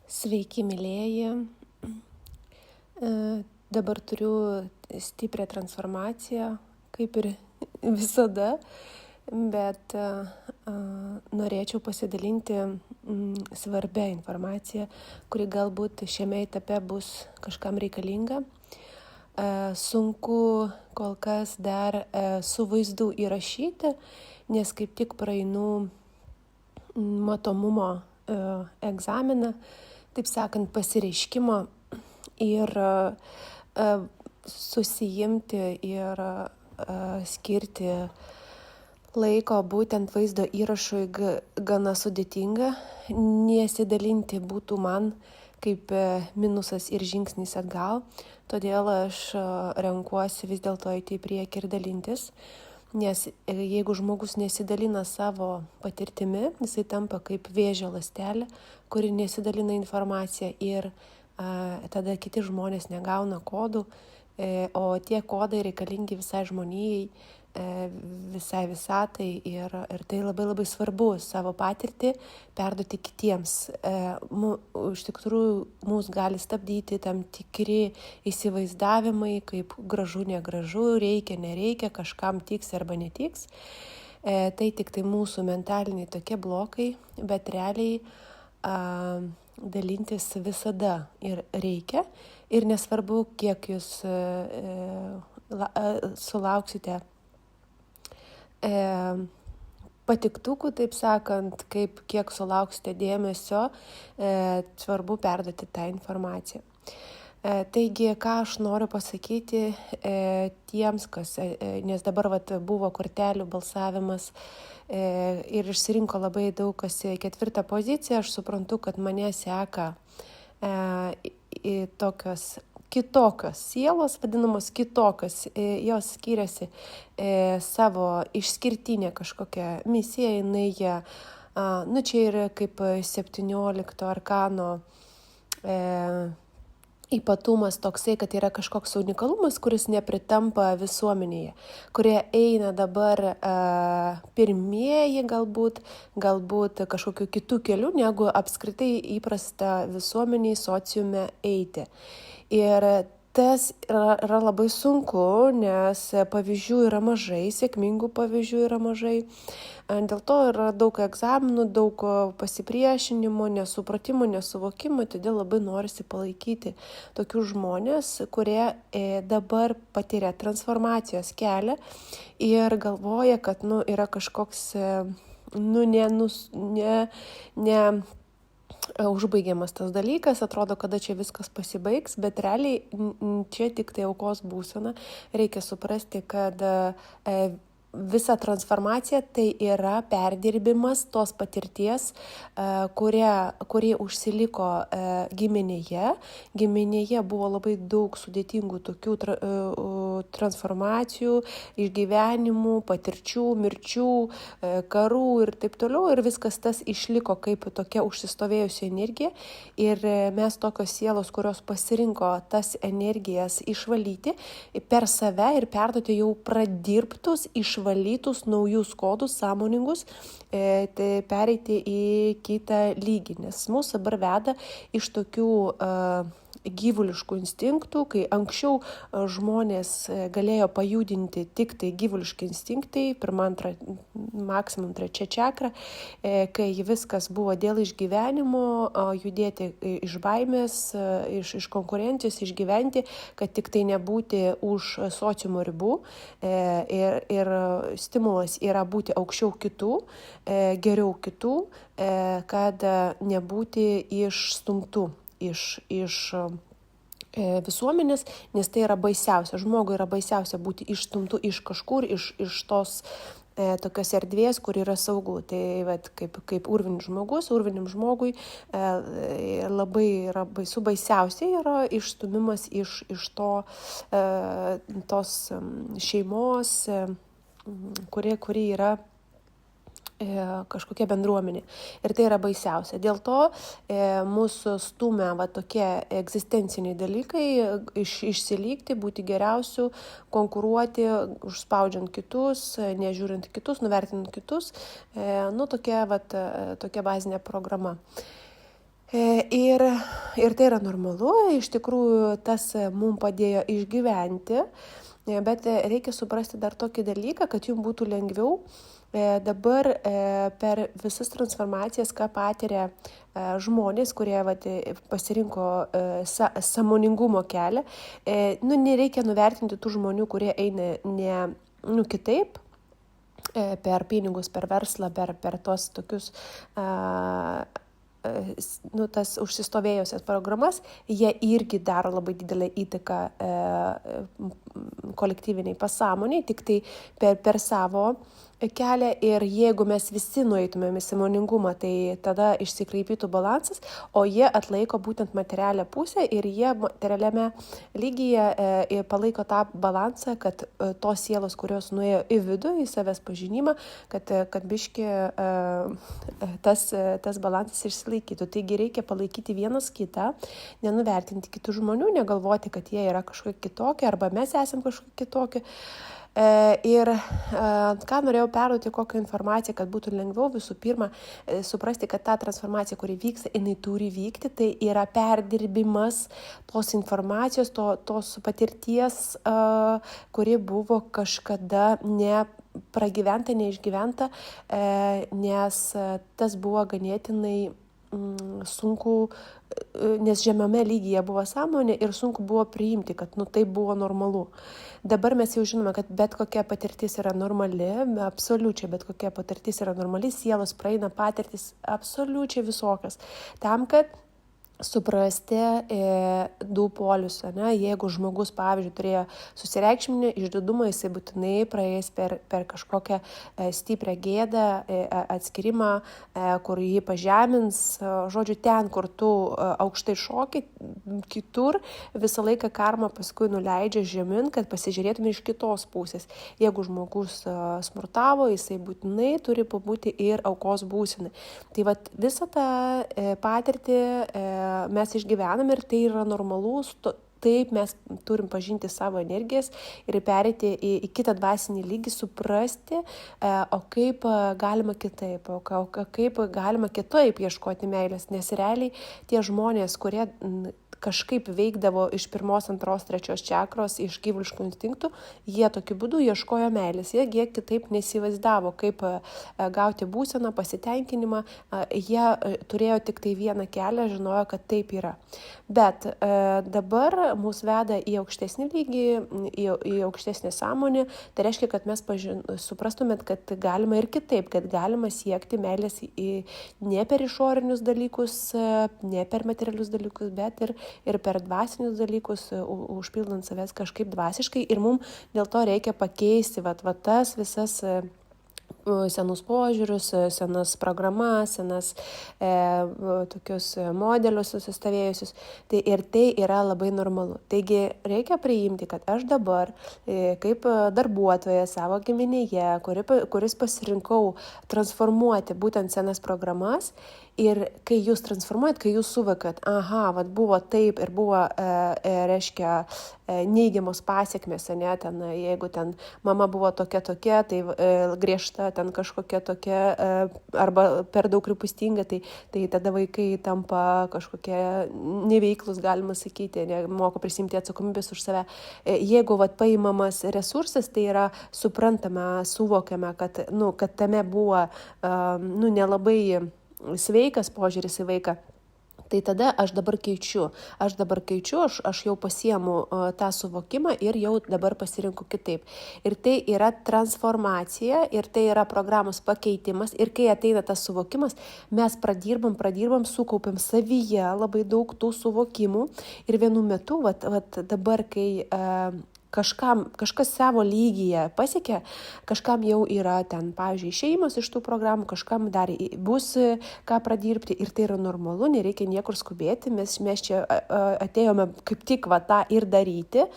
Sveiki, mylėjai. Dabar turiu stiprią transformaciją, kaip ir visada, bet norėčiau pasidalinti svarbia informacija, kuri galbūt šiame etape bus kažkam reikalinga. Sunku kol kas dar su vaizdu įrašyti, nes kaip tik praeinu matomumo egzaminą, taip sakant, pasireiškimo ir susijimti ir skirti laiko būtent vaizdo įrašui gana sudėtinga. Nesidalinti būtų man kaip minusas ir žingsnis atgal, todėl aš renkuosi vis dėlto eiti į priekį ir dalintis. Nes jeigu žmogus nesidalina savo patirtimi, jisai tampa kaip vėžio ląstelė, kuri nesidalina informacija ir tada kiti žmonės negauna kodų, o tie kodai reikalingi visai žmonijai, visai visatai ir tai labai labai svarbu savo patirtį perduoti kitiems. Iš tikrųjų, mus gali stabdyti tam tikri įsivaizdavimai, kaip gražu, negražu, reikia, nereikia, kažkam tiks arba netiks. Tai tik tai mūsų mentaliniai tokie blokai, bet realiai dalintis visada ir reikia. Ir nesvarbu, kiek jūs sulauksite patiktukų, taip sakant, kiek sulauksite dėmesio, svarbu perduoti tą informaciją. Taigi, ką aš noriu pasakyti tiems, nes dabar buvo kortelių balsavimas ir išsirinko labai daug kas 4 poziciją, aš suprantu, kad mane seka tokios kitokios sielos, vadinamos kitokios, jos skiriasi savo išskirtinę kažkokią misiją, jinai, čia yra kaip 17 arkano ypatumas toksai, kad yra kažkoks unikalumas, kuris nepritampa visuomenėje, kurie eina dabar pirmieji galbūt kažkokiu kitų kelių, negu apskritai įprasta visuomeniai sociume eiti. Ir tas yra labai sunku, nes pavyzdžių yra mažai, sėkmingų pavyzdžių yra mažai. Dėl to yra daug egzaminų, daug pasipriešinimo, nesupratimo, nesuvokimo, todėl labai norisi palaikyti tokius žmonės, kurie dabar patiria transformacijos kelią ir galvoja, kad yra kažkoks užbaigiamas tas dalykas, atrodo, kada čia viskas pasibaigs, bet realiai čia tik tai aukos būsena. Reikia suprasti, kad visa transformacija tai yra perdirbimas tos patirties, kurie užsiliko giminėje. Giminėje buvo labai daug sudėtingų tokių transformacijų, išgyvenimų, patirčių, mirčių, karų ir taip toliau. Ir viskas tas išliko kaip tokia užsistovėjusi energija. Ir mes tokios sielos, kurios pasirinko tas energijas išvalyti per save ir perduoti jau pradirbtus, išvalytus naujus kodus, sąmoningus, tai pereiti į kitą lygį, nes mūsų dabar veda iš tokių gyvuliškų instinktų, kai anksčiau žmonės galėjo pajudinti tik tai gyvuliški instinktai, 1, 2, maksimum 3 čakra, kai viskas buvo dėl išgyvenimo, judėti iš baimės, iš konkurencijos, išgyventi, kad tik tai nebūti už sociumo ribų ir stimulas yra būti aukščiau kitų, geriau kitų, kad nebūti išstumtų iš visuomenės, nes tai yra baisiausia. Žmogui yra baisiausia būti išstumtų iš kažkur, iš tos tokios erdvės, kur yra saugu. Tai kaip urviniam žmogui labai yra baisiausia yra išstumimas iš tos šeimos, kuri yra kažkokia bendruomenė. Ir tai yra baisiausia. Dėl to mūsų stumia tokie egzistenciniai dalykai, išsilygti, būti geriausiu, konkuruoti, užspaudžiant kitus, nežiūrint kitus, nuvertinant kitus. Tokia bazinė programa. Ir tai yra normalu, iš tikrųjų tas mums padėjo išgyventi, bet reikia suprasti dar tokį dalyką, kad jums būtų lengviau. Dabar per visas transformacijas, ką patiria žmonės, kurie pasirinko sąmoningumo kelią, nereikia nuvertinti tų žmonių, kurie eina kitaip, per pinigus, per verslą, per tos tokius tas užsistovėjusias programas, jie irgi daro labai didelę įtaką kolektyviniai pasąmoniai, tik tai per savo kelią, ir jeigu mes visi nueitumėm į sąmoningumą, tai tada išsikreipytų balansas, o jie atlaiko būtent materialią pusę ir jie materialiame lygyje palaiko tą balansą, kad tos sielos, kurios nuėjo į vidų, į savęs pažinimą, kad biški tas balansas išsilaikytų. Taigi reikia palaikyti vienas kitą, nenuvertinti kitų žmonių, negalvoti, kad jie yra kažkokie kitokie arba mes esam kažkokie kitokie. Ir ką norėjau perduoti, kokią informaciją, kad būtų lengviau, visų pirma, suprasti, kad ta transformacija, kuri vyksta, jinai turi vykti, tai yra perdirbimas tos informacijos, tos patirties, kuri buvo kažkada nepragyventa, neišgyventa, nes tas buvo ganėtinai sunku, nes žemame lygyje buvo sąmonė ir sunku buvo priimti, kad tai buvo normalu. Dabar mes jau žinome, kad bet kokia patirtis yra normali, absoliučiai bet kokia patirtis yra normali, sielos praeina patirtis absoliučiai visokias. Tam, kad suprasti du polius, jeigu žmogus, pavyzdžiui, turėjo susireikšminį išdidumą, jisai būtinai praeis per kažkokią stiprią gėdą, atskirimą, kur jį pažemins, žodžiu, ten, kur tu aukštai šoki, kitur visą laiką karma paskui nuleidžia žemin, kad pasižiūrėtume iš kitos pusės. Jeigu žmogus smurtavo, jisai būtinai turi pabūti ir aukos būsenai. Tai visą tą patirtį mes išgyvename ir tai yra normalus, taip mes turim pažinti savo energijas ir pereiti į kitą dvasinį lygį, suprasti, o kaip galima kitaip, kaip galima kitaip ieškoti meilės, nes realiai tie žmonės, kurie kažkaip veikdavo iš 1, 2, 3 čakros, iš gyvuliškų instinktų, jie tokiu būdu ieškojo meilės, jie kitaip nesivaizdavo, kaip gauti būseną, pasitenkinimą, jie turėjo tik tai vieną kelią, žinojo, kad taip yra. Bet dabar mus veda į aukštesnį lygį, į aukštesnę sąmonę, tai reiškia, kad mes suprastumėt, kad galima ir kitaip, kad galima siekti meilės ne per išorinius dalykus, ne per materialius dalykus, bet ir per dvasinius dalykus, užpildant savęs kažkaip dvasiškai, ir mums dėl to reikia pakeisti tas visas senus požiūrius, senas programas, senas tokius modelius susistovėjusius. Ir tai yra labai normalu. Taigi reikia priimti, kad aš dabar, kaip darbuotoja savo giminėje, kuris pasirinkau transformuoti būtent senas programas, ir kai jūs transformuojat, kai jūs suvokat, buvo taip ir buvo, reiškia, neigiamos pasiekmės, ten, jeigu ten mama buvo tokia, tai griežta, ten kažkokia tokia, arba per daug rūpestinga, tai tada vaikai tampa kažkokie neveiklus, galima sakyti, nemoka prisimti atsakomybės už save. Jeigu paimamas resursas, tai yra suprantama, suvokiama, kad tame buvo nelabai sveikas požiūris į vaiką. Tai tada aš dabar keičiu, aš jau pasiemu tą suvokimą ir jau dabar pasirinku kitaip. Ir tai yra transformacija, ir tai yra programos pakeitimas, ir kai ateina tas suvokimas, mes pradirbam, sukaupiam savyje labai daug tų suvokimų, ir vienu metu, dabar, kai kažkas savo lygyje pasiekė, kažkam jau yra ten, pavyzdžiui, išėjimas iš tų programų, kažkam dar bus ką pradirbti, ir tai yra normalu, nereikia niekur skubėti, mes čia atėjome kaip tik tą ir daryti,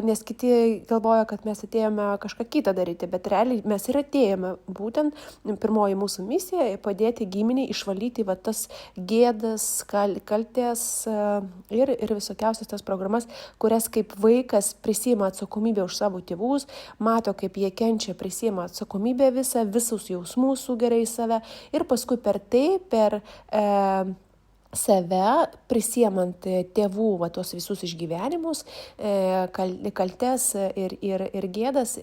nes kiti galvoja, kad mes atėjome kažką kitą daryti, bet realiai mes ir atėjome, būtent pirmoji mūsų misija - padėti giminiai išvalyti tas gėdas, kaltės ir visokiausias tas programas, kurias kaip vaikas prisima atsakomybę už savo tėvus, mato, kaip jie kenčia, prisima atsakomybę visus jausmus sugeria į save, ir paskui per tai, save, prisiemant tėvų tuos visus išgyvenimus, kaltes ir gėdas,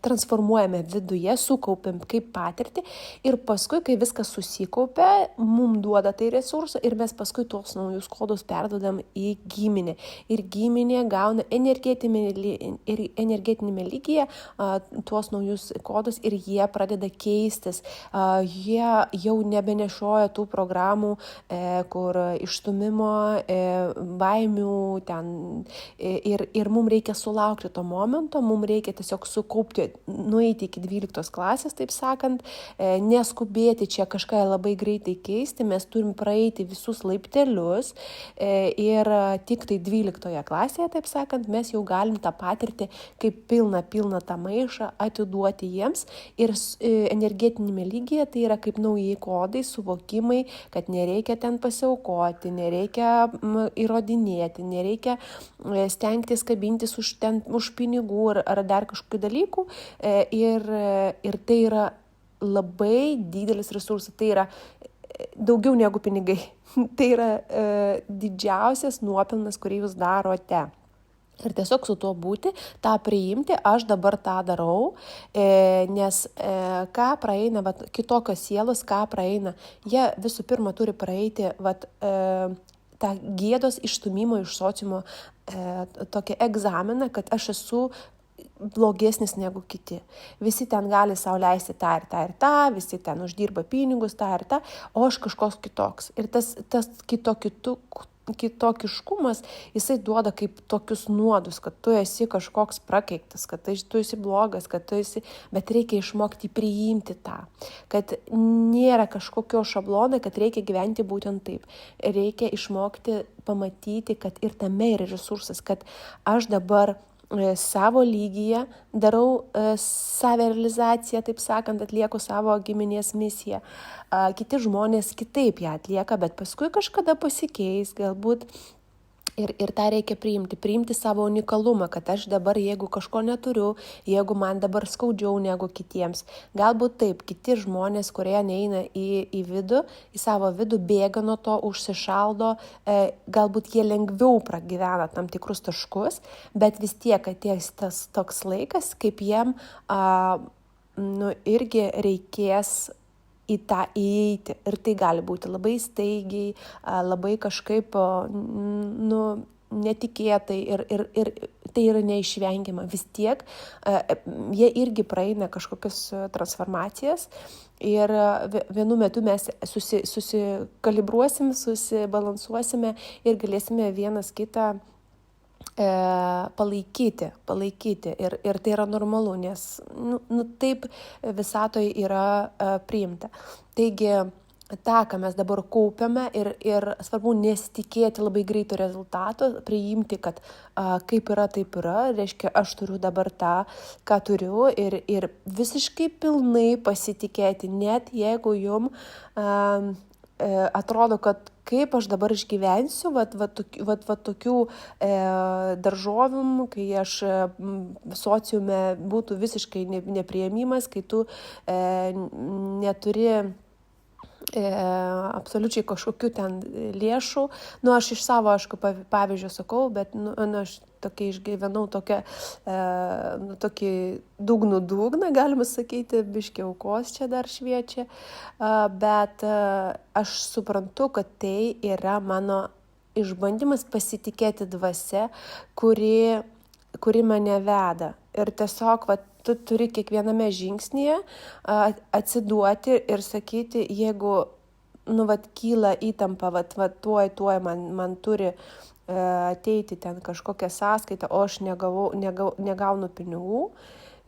transformuojame viduje, sukaupiam kaip patirtį ir paskui, kai viskas susikaupia, mums duoda tai resursą ir mes paskui tuos naujus kodus perdodam į giminę. Ir giminė gauna energetinėme lygyje tuos naujus kodus ir jie pradeda keistis. Jie jau nebenešioja tų programų, kur išstumimo, baimių ten ir mums reikia sulaukti to momento, mums reikia tiesiog sukaupti, nueiti iki 12 klasės, taip sakant, neskubėti čia kažką labai greitai keisti, mes turim praeiti visus laiptelius ir tik tai 12 klasėje, taip sakant, mes jau galim tą patirtį kaip pilną tą maišą atiduoti jiems ir energetinėme lygyje tai yra kaip nauji kodai, suvokimai, kad nereikia ten pasiaukoti, nereikia įrodinėti, nereikia stengtis kabintis už pinigų ar dar kažkokių dalykų. Ir tai yra labai didelis resursas, tai yra daugiau negu pinigai. Tai yra didžiausias nuopelnas, kurį jūs darote. Ir tiesiog su tuo būti, tą priimti, aš dabar tą darau, nes ką praeina, kitokios sielos, ką praeina, jie visų pirma turi praeiti tą gėdos išstumimo iš sociumo tokį egzaminą, kad aš esu blogesnis negu kiti. Visi ten gali sau leisti tą ir tą, visi ten uždirba pinigus, tą ir tą, o aš kažkoks kitoks. Ir tas kitokiškumas, jisai duoda kaip tokius nuodus, kad tu esi kažkoks prakeiktas, kad tu esi blogas, bet reikia išmokti priimti tą, kad nėra kažkokio šablono, kad reikia gyventi būtent taip. Reikia išmokti pamatyti, kad ir tame yra resursas, kad aš dabar savo lygyje darau savirealizaciją, taip sakant, atlieku savo giminės misiją. Kiti žmonės kitaip ją atlieka, bet paskui kažkada pasikeis, galbūt. Ir tą reikia priimti savo unikalumą, kad aš dabar, jeigu kažko neturiu, jeigu man dabar skaudžiau negu kitiems, galbūt taip, kiti žmonės, kurie neina į vidų, į savo vidų, bėga nuo to, užsišaldo, galbūt jie lengviau pragyvena tam tikrus taškus, bet vis tiek ateis tas toks laikas, kaip jiem irgi reikės į tą įeiti. Ir tai gali būti labai staigiai, labai kažkaip netikėtai ir tai yra neišvengiama. Vis tiek jie irgi praeina kažkokias transformacijas ir vienu metu mes susikalibruosim, susibalansuosime ir galėsime vienas kitą palaikyti ir tai yra normalu, nes taip visatoje yra priimta. Taigi tą, ką mes dabar kaupiame ir svarbu nesitikėti labai greito rezultato, priimti, kad kaip yra, taip yra, reiškia, aš turiu dabar tą, ką turiu ir visiškai pilnai pasitikėti, net jeigu jum atrodo, kad kaip aš dabar išgyvensiu, tokių daržovim, kai aš sociume būtų visiškai nepriėmimas, kai tu neturi absoliučiai kažkokių ten lėšų. Aš iš savo, aišku, pavyzdžio sakau, bet aš tokia išgyvenau tokį dugną, galima sakyti, biškį aukos čia dar šviečia, bet aš suprantu, kad tai yra mano išbandymas pasitikėti dvasia, kuri mane veda. Ir tiesiog, tu turi kiekviename žingsnyje atsiduoti ir sakyti, jeigu, kyla įtampa, tuoj man turi ateiti ten kažkokią sąskaitą, o aš negaunu pinigų,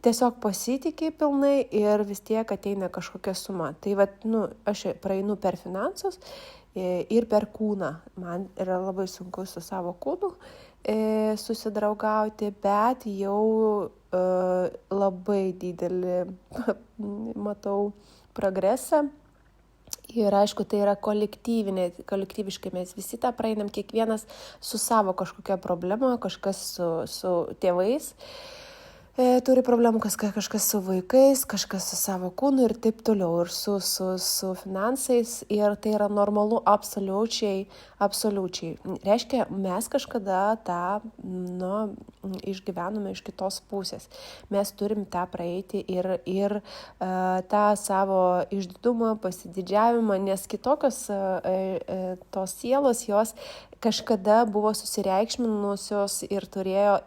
tiesiog pasitikė pilnai ir vis tiek ateina kažkokia suma. Tai aš praeinu per finansus ir per kūną. Man yra labai sunku su savo kūnu susidraugauti, bet jau labai didelį matau progresą. Ir aišku, tai yra kolektyviškai mes visi tą praeinam, kiekvienas su savo kažkokia problema, kažkas su tėvais. Turi problemų kažkas su vaikais, kažkas su savo kūnu ir taip toliau, ir su finansais, ir tai yra normalu absoliučiai. Reiškia, mes kažkada tą, išgyvenome iš kitos pusės. Mes turim tą praeiti ir tą savo išdidumą, pasididžiavimą, nes kitokios tos sielos, jos kažkada buvo susireikšminusios ir turėjo,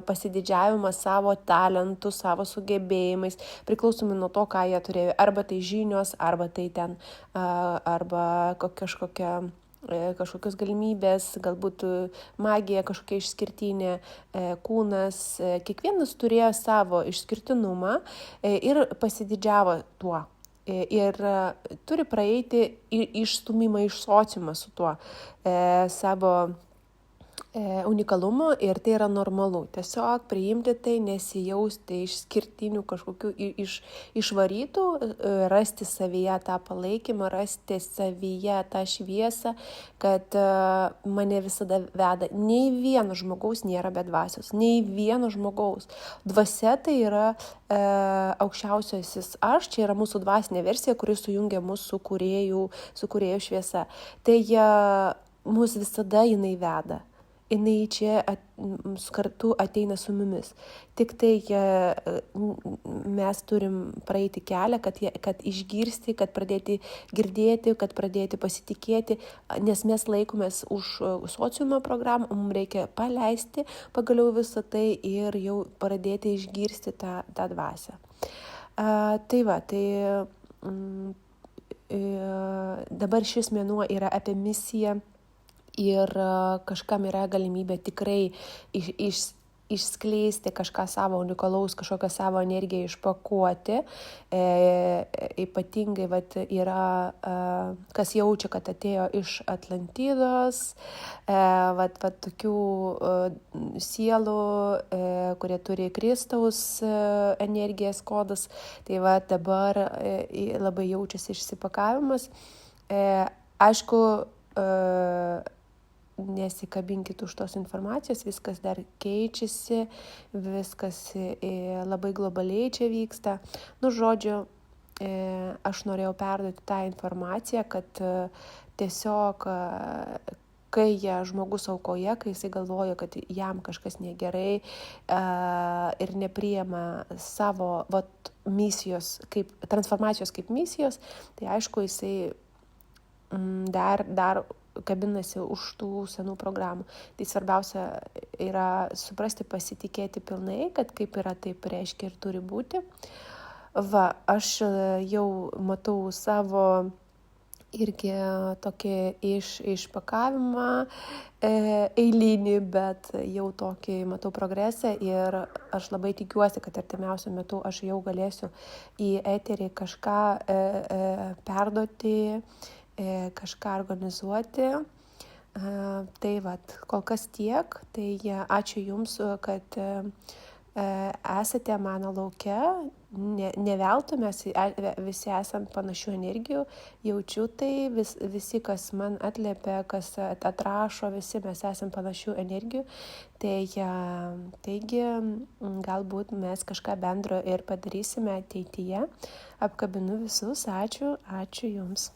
pasididžiavimą savo talentų, savo sugebėjimais, priklausomai nuo to, ką jie turėjo. Arba tai žinios, arba tai ten, arba kažkokios galimybės, galbūt magija kažkokia išskirtinė, kūnas. Kiekvienas turėjo savo išskirtinumą ir pasididžiavo tuo. Ir turi praeiti išstumimą iš sociumo su tuo savo unikalumu, ir tai yra normalu. Tiesiog priimti tai, nesijausti išskirtinių kažkokių išvarytų, rasti savyje tą palaikymą, rasti savyje tą šviesą, kad mane visada veda. Nei vieno žmogaus nėra be dvasios, nei vieno žmogaus. Dvasia tai yra aukščiausiasis aš, čia yra mūsų dvasinė versija, kuri sujungia mūsų su kūrėjų šviesa. Tai mus visada jinai veda. Jinai čia kartu ateina su mumis. Tik tai mes turim praeiti kelią, kad išgirsti, kad pradėti girdėti, kad pradėti pasitikėti, nes mes laikomės už sociumo programą, mums reikia paleisti pagaliau visą tai ir jau pradėti išgirsti tą dvasią. Dabar šis mėnuo yra apie misiją. Ir kažkam yra galimybė tikrai išskleisti kažką savo unikalaus, kažkokią savo energiją išpakuoti. Ypatingai yra, kas jaučia, kad atėjo iš Atlantidos, tokių sielų, kurie turi Kristaus energijos kodus. Tai dabar labai jaučiasi išsipakavimas. Aišku, nesikabinkit už tos informacijos, viskas dar keičiasi, viskas labai globaliai čia vyksta. Žodžiu, aš norėjau perduoti tą informaciją, kad tiesiog, kai žmogus aukoja, kai jisai galvoja, kad jam kažkas negerai ir nepriima savo misijos, transformacijos kaip misijos, tai aišku, jisai dar kabinasi už tų senų programų. Tai svarbiausia yra suprasti, pasitikėti pilnai, kad kaip yra, taip reiškia ir turi būti. Aš jau matau savo irgi tokį išpakavimą eilinį, bet jau tokį matau progresą, ir aš labai tikiuosi, kad artimiausiu metu aš jau galėsiu į eterį kažką perduoti, kažką organizuoti. Tai kol kas tiek. Tai ačiū Jums, kad esate mano lauke. Ne veltui, mes visi esam panašių energijų. Jaučiu tai, visi, kas man atliepia, kas atrašo, visi mes esam panašių energijų. Taigi, galbūt mes kažką bendro ir padarysime ateityje. Apkabinu visus. Ačiū Jums.